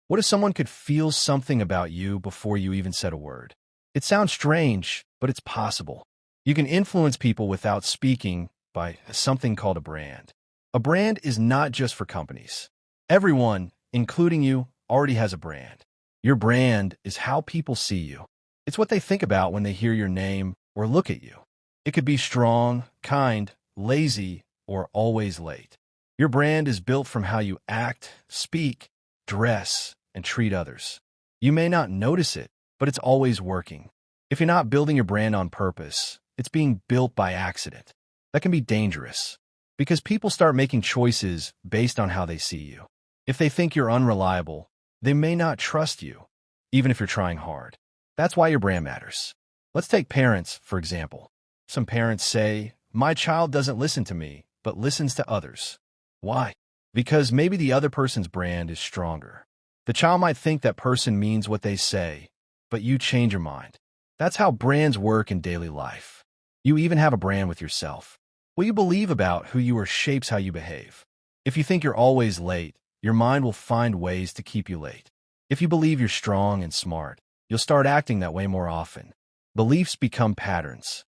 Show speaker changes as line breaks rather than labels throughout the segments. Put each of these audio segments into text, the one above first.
What if someone could feel something about you before you even said a word? It sounds strange, but it's possible. You can influence people without speaking by something called a brand. A brand is not just for companies. Everyone, including you, already has a brand. Your brand is how people see you. It's what they think about when they hear your name or look at you. It could be strong, kind, lazy, or always late. Your brand is built from how you act, speak, dress, and treat others. You may not notice it, but it's always working. If you're not building your brand on purpose, it's being built by accident. That can be dangerous because people start making choices based on how they see you. If they think you're unreliable, they may not trust you, even if you're trying hard. That's why your brand matters. Let's take parents, for example. Some parents say, "My child doesn't listen to me, but listens to others." Why? Because maybe the other person's brand is stronger. The child might think that person means what they say, but you change your mind. That's how brands work in daily life. You even have a brand with yourself. What you believe about who you are shapes how you behave. If you think you're always late, your mind will find ways to keep you late. If you believe you're strong and smart, you'll start acting that way more often. Beliefs become patterns.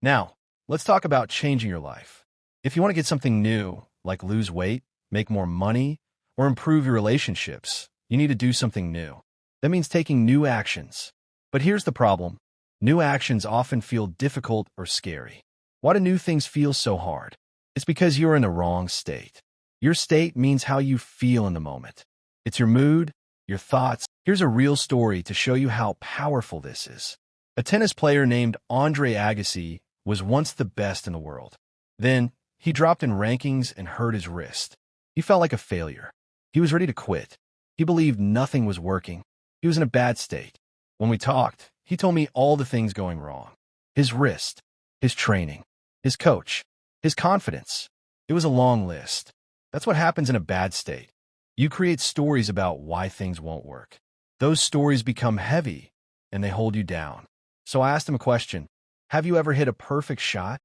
Now, let's talk about changing your life. If you want to get something new, like lose weight, make more money, or improve your relationships, you need to do something new. That means taking new actions. But here's the problem. New actions often feel difficult or scary. Why do new things feel so hard? It's because you're in the wrong state. Your state means how you feel in the moment. It's your mood, your thoughts. Here's a real story to show you how powerful this is. A tennis player named Andre Agassi was once the best in the world. Then, he dropped in rankings and hurt his wrist. He felt like a failure. He was ready to quit. He believed nothing was working. He was in a bad state. When we talked, he told me all the things going wrong. His wrist, his training, his coach, his confidence. It was a long list. That's what happens in a bad state. You create stories about why things won't work. Those stories become heavy, and they hold you down. So I asked him a question. Have you ever hit a perfect shot?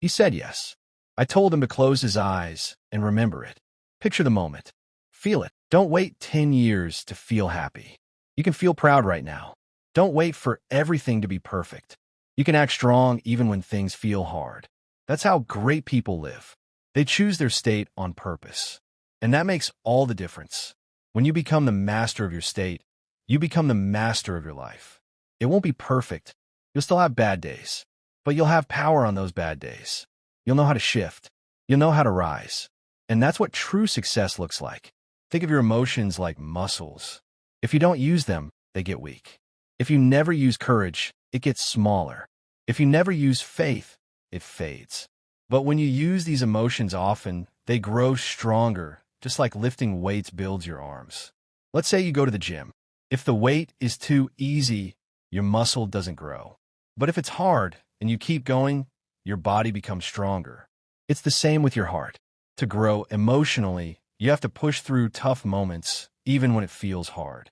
He said yes. I told him to close his eyes and remember it. Picture the moment. Feel it. Don't wait 10 years to feel happy. You can feel proud right now. Don't wait for everything to be perfect. You can act strong even when things feel hard. That's how great people live. They choose their state on purpose. And that makes all the difference. When you become the master of your state, you become the master of your life. It won't be perfect. You'll still have bad days, but you'll have power on those bad days. You'll know how to shift. You'll know how to rise. And that's what true success looks like. Think of your emotions like muscles. If you don't use them, they get weak. If you never use courage, it gets smaller. If you never use faith, it fades. But when you use these emotions often, they grow stronger, just like lifting weights builds your arms. Let's say you go to the gym. If the weight is too easy, your muscle doesn't grow. But if it's hard and you keep going, your body becomes stronger. It's the same with your heart. To grow emotionally, you have to push through tough moments, even when it feels hard.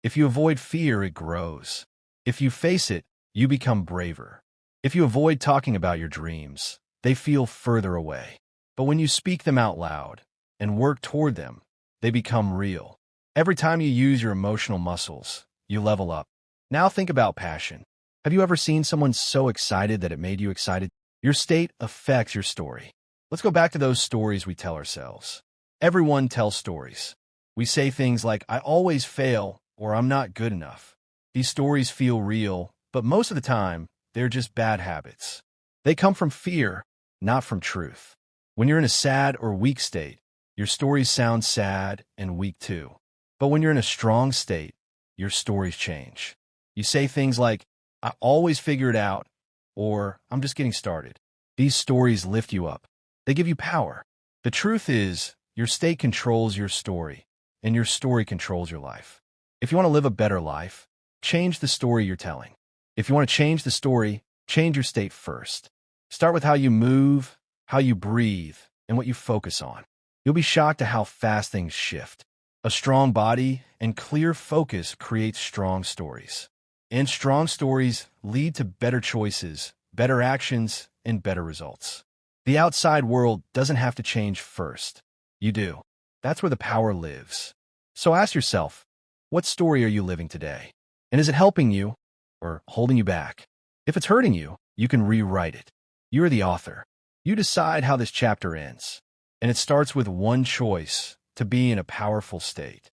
If you avoid fear, it grows. If you face it, you become braver. If you avoid talking about your dreams, they feel further away. But when you speak them out loud and work toward them, they become real. Every time you use your emotional muscles, you level up. Now think about passion. Have you ever seen someone so excited that it made you excited? Your state affects your story. Let's go back to those stories we tell ourselves. Everyone tells stories. We say things like, "I always fail," or "I'm not good enough." These stories feel real, but most of the time, they're just bad habits. They come from fear, not from truth. When you're in a sad or weak state, your stories sound sad and weak too. But when you're in a strong state, your stories change. You say things like, "I always figure it out," or "I'm just getting started." These stories lift you up. They give you power. The truth is, your state controls your story, and your story controls your life. If you want to live a better life, change the story you're telling. If you want to change the story, change your state first. Start with how you move, how you breathe, and what you focus on. You'll be shocked at how fast things shift. A strong body and clear focus creates strong stories. And strong stories lead to better choices, better actions, and better results. The outside world doesn't have to change first. You do. That's where the power lives. So ask yourself, What story are you living today? And is it helping you or holding you back? If it's hurting you, you can rewrite it. You're the author. You decide how this chapter ends. And it starts with one choice: to be in a powerful state.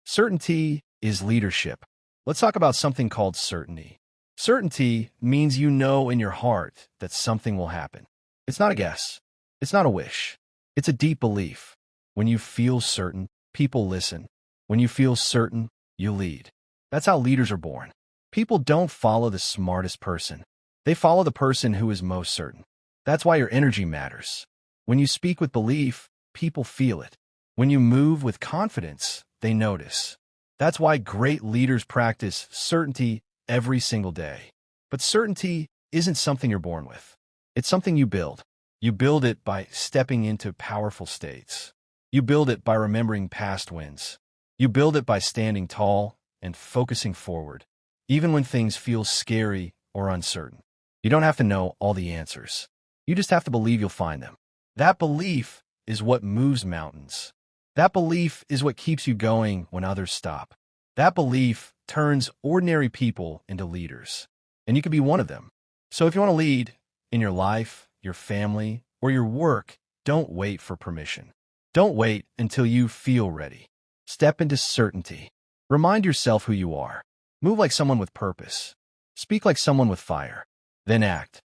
Certainty is leadership. Let's talk about something called certainty. Certainty means you know in your heart that something will happen. It's not a guess. It's not a wish. It's a deep belief. When you feel certain, people listen. When you feel certain, you lead. That's how leaders are born. People don't follow the smartest person. They follow the person who is most certain. That's why your energy matters. When you speak with belief, people feel it. When you move with confidence, they notice. That's why great leaders practice certainty every single day. But certainty isn't something you're born with. It's something you build. You build it by stepping into powerful states. You build it by remembering past wins. You build it by standing tall and focusing forward, even when things feel scary or uncertain. You don't have to know all the answers. You just have to believe you'll find them. That belief is what moves mountains. That belief is what keeps you going when others stop. That belief turns ordinary people into leaders. And you can be one of them. So if you want to lead in your life, your family, or your work, don't wait for permission. Don't wait until you feel ready. Step into certainty. Remind yourself who you are. Move like someone with purpose. Speak like someone with fire. Then act.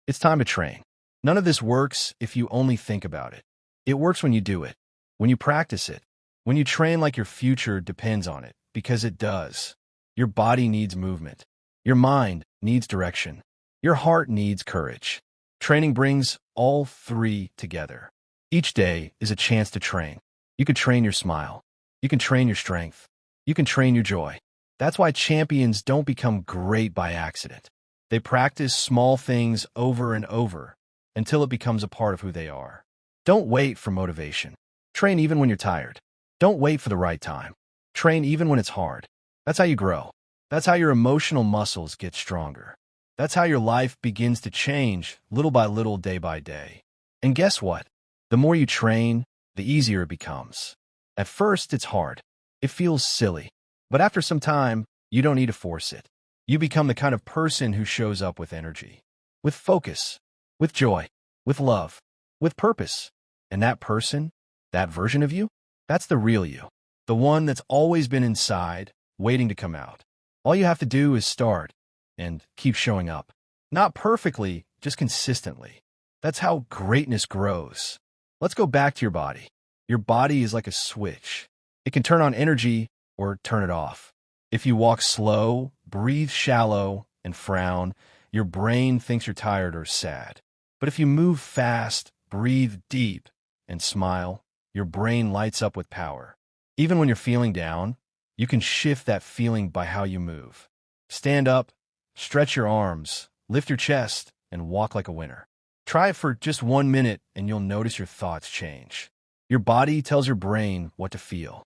It's time to train. None of this works if you only think about it. It works when you do it, when you practice it, when you train like your future depends on it, because it does. Your body needs movement. Your mind needs direction. Your heart needs courage. Training brings all three together. Each day is a chance to train. You can train your smile. You can train your strength. You can train your joy. That's why champions don't become great by accident. They practice small things over and over until it becomes a part of who they are. Don't wait for motivation. Train even when you're tired. Don't wait for the right time. Train even when it's hard. That's how you grow. That's how your emotional muscles get stronger. That's how your life begins to change little by little, day by day. And guess what? The more you train, the easier it becomes. At first, it's hard. It feels silly. But after some time, you don't need to force it. You become the kind of person who shows up with energy, with focus, with joy, with love, with purpose. And that person, that version of you, that's the real you. The one that's always been inside, waiting to come out. All you have to do is start and keep showing up. Not perfectly, just consistently. That's how greatness grows. Let's go back to your body. Your body is like a switch. It can turn on energy or turn it off. If you walk slow, breathe shallow, and frown, your brain thinks you're tired or sad. But if you move fast, breathe deep, and smile, your brain lights up with power. Even when you're feeling down, you can shift that feeling by how you move. Stand up, stretch your arms, lift your chest, and walk like a winner. Try it for just 1 minute and you'll notice your thoughts change. Your body tells your brain what to feel.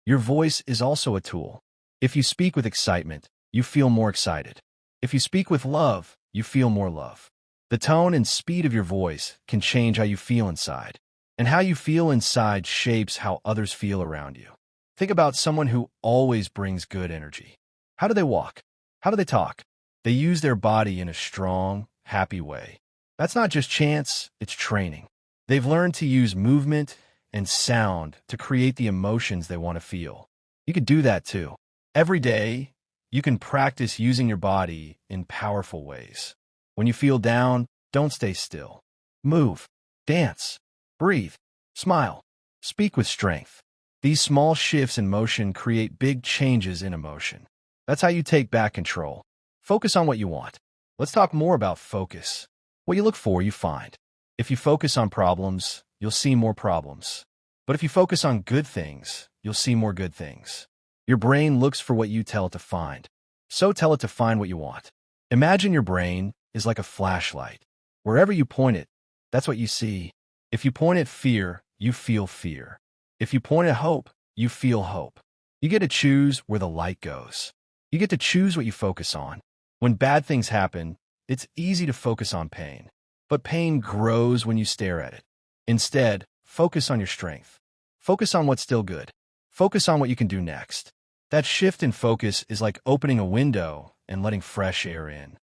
Your voice is also a tool. If you speak with excitement, you feel more excited. If you speak with love, you feel more love. The tone and speed of your voice can change how you feel inside. And how you feel inside shapes how others feel around you. Think about someone who always brings good energy. How do they walk? How do they talk? They use their body in a strong, happy way. That's not just chance, it's training. They've learned to use movement and sound to create the emotions they want to feel. You could do that too. Every day, you can practice using your body in powerful ways. When you feel down, don't stay still. Move, dance, breathe, smile, speak with strength. These small shifts in motion create big changes in emotion. That's how you take back control. Focus on what you want. Let's talk more about focus. What you look for, you find. If you focus on problems, you'll see more problems. But if you focus on good things, you'll see more good things. Your brain looks for what you tell it to find. So tell it to find what you want. Imagine your brain is like a flashlight. Wherever you point it, that's what you see. If you point at fear, you feel fear. If you point at hope, you feel hope. You get to choose where the light goes. You get to choose what you focus on. When bad things happen, it's easy to focus on pain. But pain grows when you stare at it. Instead, focus on your strength. Focus on what's still good. Focus on what you can do next. That shift in focus is like opening a window and letting fresh air in.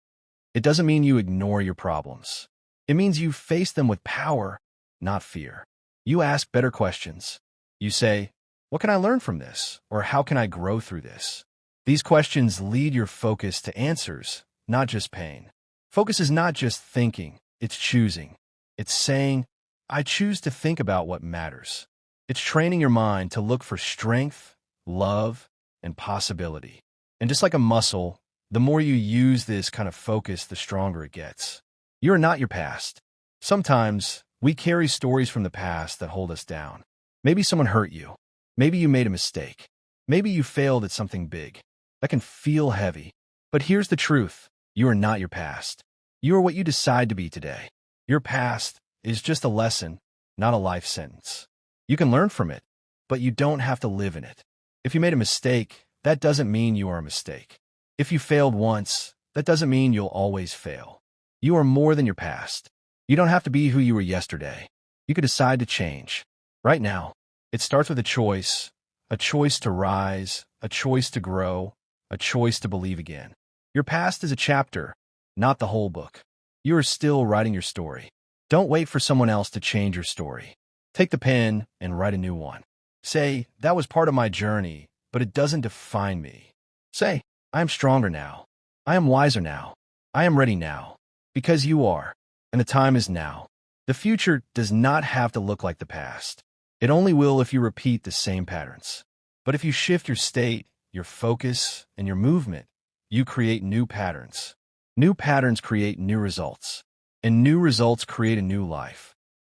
It doesn't mean you ignore your problems. It means you face them with power, not fear. You ask better questions. You say, "What can I learn from this?" Or "How can I grow through this?" These questions lead your focus to answers, not just pain. Focus is not just thinking, it's choosing. It's saying, "I choose to think about what matters." It's training your mind to look for strength, love, and possibility. And just like a muscle, the more you use this kind of focus, the stronger it gets. You are not your past. Sometimes we carry stories from the past that hold us down. Maybe someone hurt you. Maybe you made a mistake. Maybe you failed at something big. That can feel heavy. But here's the truth. You are not your past. You are what you decide to be today. Your past is just a lesson, not a life sentence. You can learn from it, but you don't have to live in it. If you made a mistake, that doesn't mean you are a mistake. If you failed once, that doesn't mean you'll always fail. You are more than your past. You don't have to be who you were yesterday. You could decide to change. Right now, it starts with a choice to rise, a choice to grow, a choice to believe again. Your past is a chapter, not the whole book. You are still writing your story. Don't wait for someone else to change your story. Take the pen and write a new one. Say, "That was part of my journey, but it doesn't define me." Say, "I am stronger now. I am wiser now. I am ready now." Because you are, and the time is now. The future does not have to look like the past. It only will if you repeat the same patterns. But if you shift your state, your focus, and your movement, you create new patterns. New patterns create new results. And new results create a new life.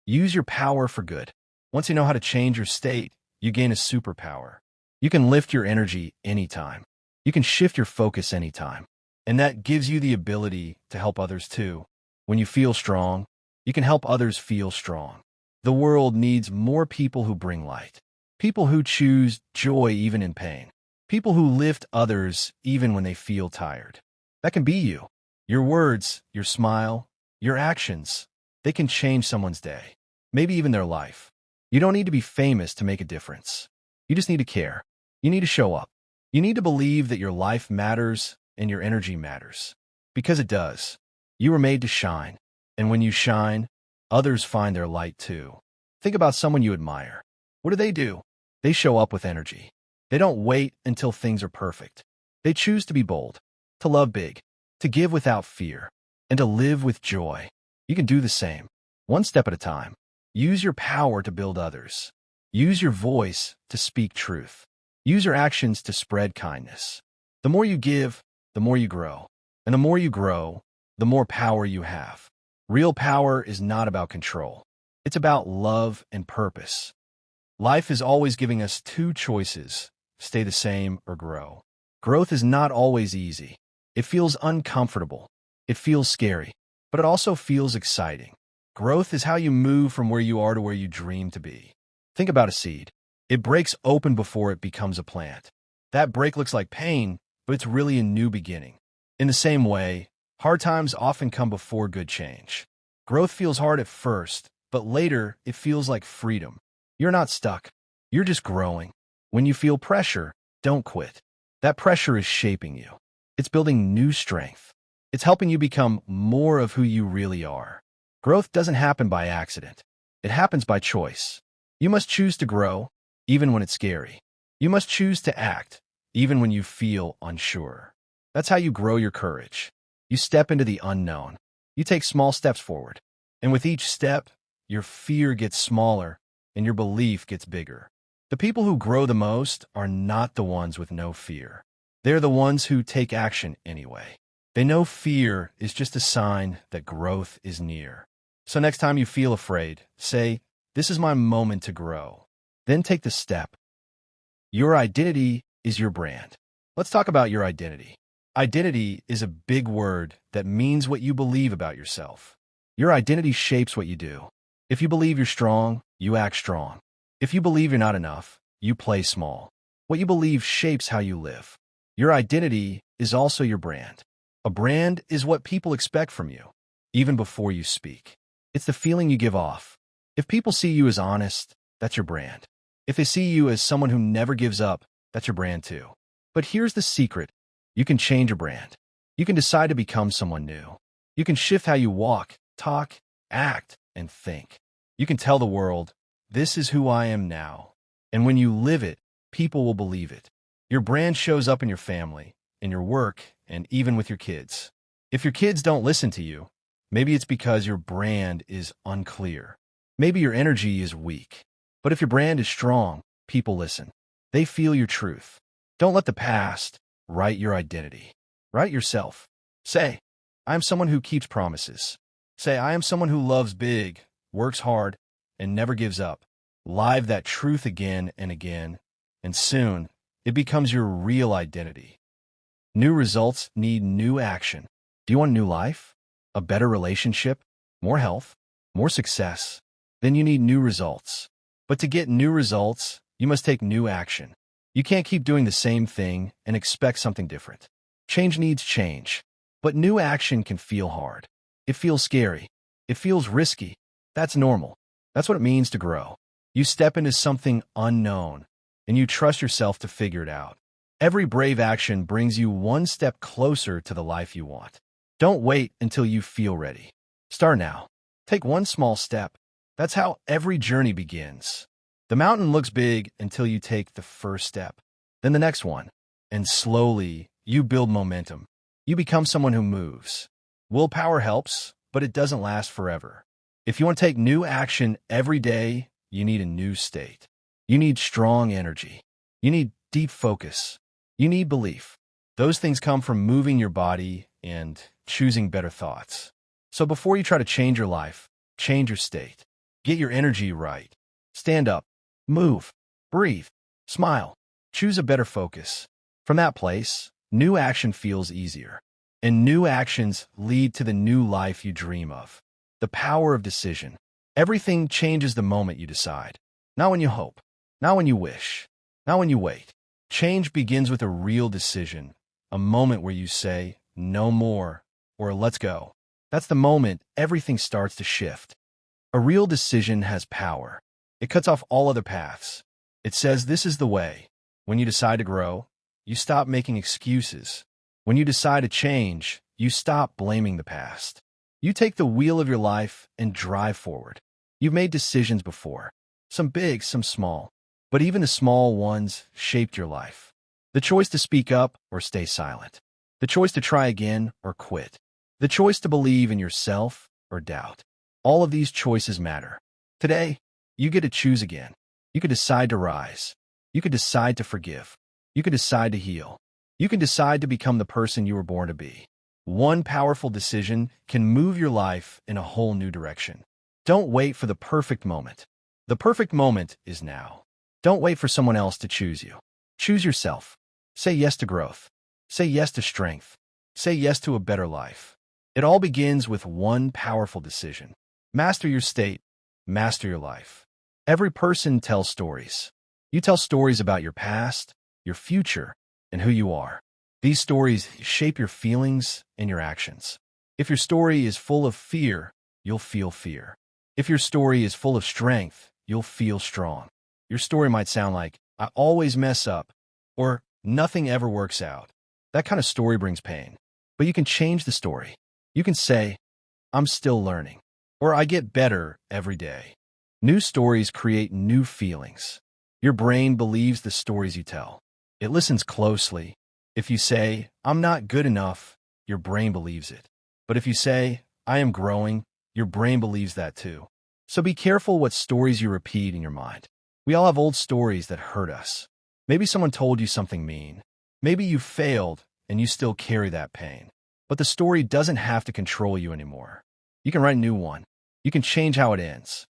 Use your power for good. Once you know how to change your state, you gain a superpower. You can lift your energy anytime. You can shift your focus anytime. And that gives you the ability to help others too. When you feel strong, you can help others feel strong. The world needs more people who bring light. People who choose joy even in pain. People who lift others even when they feel tired. That can be you. Your words, your smile, your actions, they can change someone's day. Maybe even their life. You don't need to be famous to make a difference. You just need to care. You need to show up. You need to believe that your life matters and your energy matters. Because it does. You were made to shine. And when you shine, others find their light too. Think about someone you admire. What do? They show up with energy. They don't wait until things are perfect. They choose to be bold, to love big, to give without fear, and to live with joy. You can do the same, one step at a time. Use your power to build others. Use your voice to speak truth. Use your actions to spread kindness. The more you give, the more you grow. And the more you grow, the more power you have. Real power is not about control. It's about love and purpose. Life is always giving us two choices: stay the same or grow. Growth is not always easy. It feels uncomfortable. It feels scary, but it also feels exciting. Growth is how you move from where you are to where you dream to be. Think about a seed. It breaks open before it becomes a plant. That break looks like pain, but it's really a new beginning. In the same way, hard times often come before good change. Growth feels hard at first, but later it feels like freedom. You're not stuck. You're just growing. When you feel pressure, don't quit. That pressure is shaping you. It's building new strength. It's helping you become more of who you really are. Growth doesn't happen by accident. It happens by choice. You must choose to grow, even when it's scary. You must choose to act, even when you feel unsure. That's how you grow your courage. You step into the unknown. You take small steps forward. And with each step, your fear gets smaller and your belief gets bigger. The people who grow the most are not the ones with no fear. They're the ones who take action anyway. They know fear is just a sign that growth is near. So next time you feel afraid, say, "This is my moment to grow." Then take the step. Your identity is your brand. Let's talk about your identity. Identity is a big word that means what you believe about yourself. Your identity shapes what you do. If you believe you're strong, you act strong. If you believe you're not enough, you play small. What you believe shapes how you live. Your identity is also your brand. A brand is what people expect from you, even before you speak. It's the feeling you give off. If people see you as honest, that's your brand. If they see you as someone who never gives up, that's your brand too. But here's the secret. You can change your brand. You can decide to become someone new. You can shift how you walk, talk, act, and think. You can tell the world, this is who I am now. And when you live it, people will believe it. Your brand shows up in your family, in your work, and even with your kids. If your kids don't listen to you, maybe it's because your brand is unclear. Maybe your energy is weak. But if your brand is strong, people listen. They feel your truth. Don't let the past write your identity. Write yourself. Say, I am someone who keeps promises. Say, I am someone who loves big, works hard, and never gives up. Live that truth again and again, and soon it becomes your real identity. New results need new action. Do you want a new life? A better relationship? More health? More success? Then you need new results. But to get new results, you must take new action. You can't keep doing the same thing and expect something different. Change needs change. But new action can feel hard. It feels scary. It feels risky. That's normal. That's what it means to grow. You step into something unknown, and you trust yourself to figure it out. Every brave action brings you one step closer to the life you want. Don't wait until you feel ready. Start now. Take one small step. That's how every journey begins. The mountain looks big until you take the first step, then the next one, and slowly you build momentum. You become someone who moves. Willpower helps, but it doesn't last forever. If you want to take new action every day, you need a new state. You need strong energy. You need deep focus. You need belief. Those things come from moving your body and choosing better thoughts. So before you try to change your life, change your state. Get your energy right. Stand up. Move. Breathe. Smile. Choose a better focus. From that place, new action feels easier. And new actions lead to the new life you dream of. The power of decision. Everything changes the moment you decide. Not when you hope. Not when you wish. Not when you wait. Change begins with a real decision. A moment where you say, no more, or let's go. That's the moment everything starts to shift. A real decision has power. It cuts off all other paths. It says this is the way. When you decide to grow, you stop making excuses. When you decide to change, you stop blaming the past. You take the wheel of your life and drive forward. You've made decisions before, some big, some small, but even the small ones shaped your life. The choice to speak up or stay silent. The choice to try again or quit. The choice to believe in yourself or doubt. All of these choices matter. Today, you get to choose again. You can decide to rise. You can decide to forgive. You can decide to heal. You can decide to become the person you were born to be. One powerful decision can move your life in a whole new direction. Don't wait for the perfect moment. The perfect moment is now. Don't wait for someone else to choose you. Choose yourself. Say yes to growth. Say yes to strength. Say yes to a better life. It all begins with one powerful decision. Master your state. Master your life. Every person tells stories. You tell stories about your past, your future, and who you are. These stories shape your feelings and your actions. If your story is full of fear, you'll feel fear. If your story is full of strength, you'll feel strong. Your story might sound like, I always mess up, or nothing ever works out. That kind of story brings pain. But you can change the story. You can say, I'm still learning, or I get better every day. New stories create new feelings. Your brain believes the stories you tell. It listens closely. If you say, I'm not good enough, your brain believes it. But if you say, I am growing, your brain believes that too. So be careful what stories you repeat in your mind. We all have old stories that hurt us. Maybe someone told you something mean. Maybe you failed and you still carry that pain. But the story doesn't have to control you anymore. You can write a new one. You can change how it ends.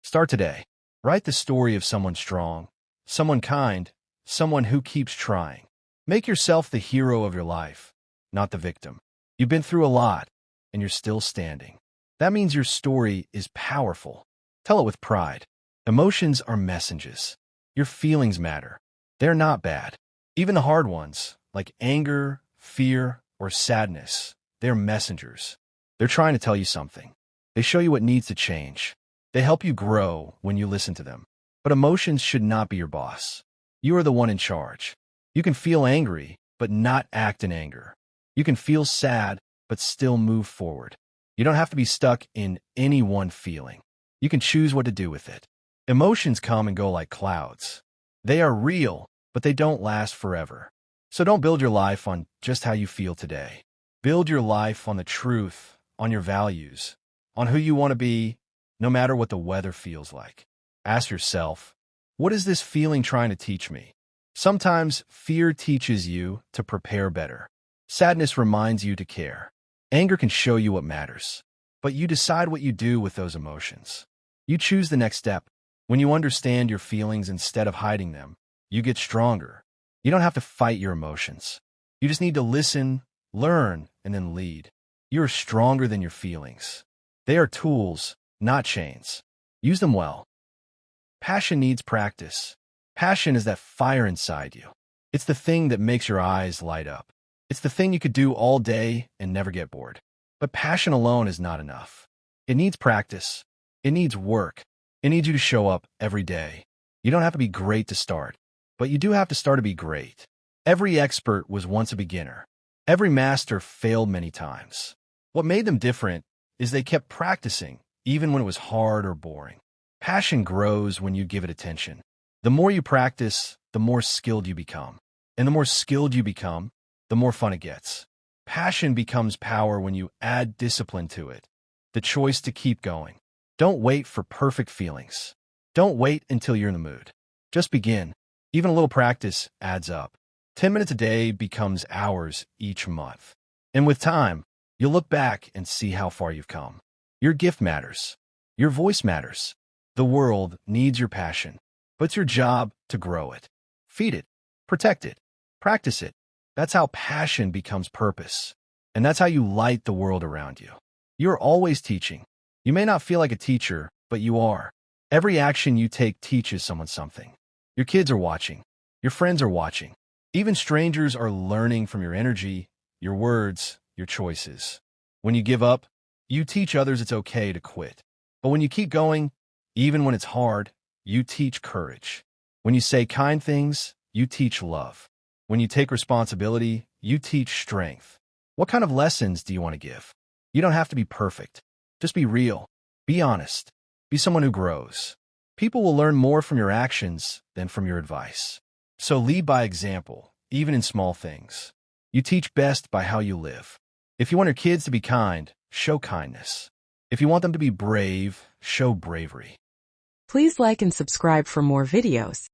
Start today. Write the story of someone strong, someone kind, someone who keeps trying. Make yourself the hero of your life, not the victim. You've been through a lot, and you're still standing. That means your story is powerful. Tell it with pride. Emotions are messages. Your feelings matter. They're not bad. Even the hard ones, like anger, fear, or sadness, they're messengers. They're trying to tell you something. They show you what needs to change. They help you grow when you listen to them. But emotions should not be your boss. You are the one in charge. You can feel angry, but not act in anger. You can feel sad, but still move forward. You don't have to be stuck in any one feeling. You can choose what to do with it. Emotions come and go like clouds. They are real, but they don't last forever. So don't build your life on just how you feel today. Build your life on the truth, on your values, on who you want to be, no matter what the weather feels like. Ask yourself, what is this feeling trying to teach me? Sometimes fear teaches you to prepare better. Sadness reminds you to care. Anger can show you what matters, but you decide what you do with those emotions. You choose the next step. When you understand your feelings instead of hiding them, you get stronger. You don't have to fight your emotions. You just need to listen, learn, and then lead. You are stronger than your feelings. They are tools, not chains. Use them well. Passion needs practice. Passion is that fire inside you. It's the thing that makes your eyes light up. It's the thing you could do all day and never get bored. But passion alone is not enough. It needs practice. It needs work. It needs you to show up every day. You don't have to be great to start, but you do have to start to be great. Every expert was once a beginner. Every master failed many times. What made them different is they kept practicing, even when it was hard or boring. Passion grows when you give it attention. The more you practice, the more skilled you become. And the more skilled you become, the more fun it gets. Passion becomes power when you add discipline to it. The choice to keep going. Don't wait for perfect feelings. Don't wait until you're in the mood. Just begin. Even a little practice adds up. 10 minutes a day becomes hours each month. And with time, you'll look back and see how far you've come. Your gift matters. Your voice matters. The world needs your passion, but it's your job to grow it. Feed it. Protect it. Practice it. That's how passion becomes purpose. And that's how you light the world around you. You're always teaching. You may not feel like a teacher, but you are. Every action you take teaches someone something. Your kids are watching. Your friends are watching. Even strangers are learning from your energy, your words, your choices. When you give up, you teach others it's okay to quit. But when you keep going, even when it's hard, you teach courage. When you say kind things, you teach love. When you take responsibility, you teach strength. What kind of lessons do you want to give? You don't have to be perfect. Just be real. Be honest. Be someone who grows. People will learn more from your actions than from your advice. So lead by example, even in small things. You teach best by how you live. If you want your kids to be kind, show kindness. If you want them to be brave, show bravery.
Please like and subscribe for more videos.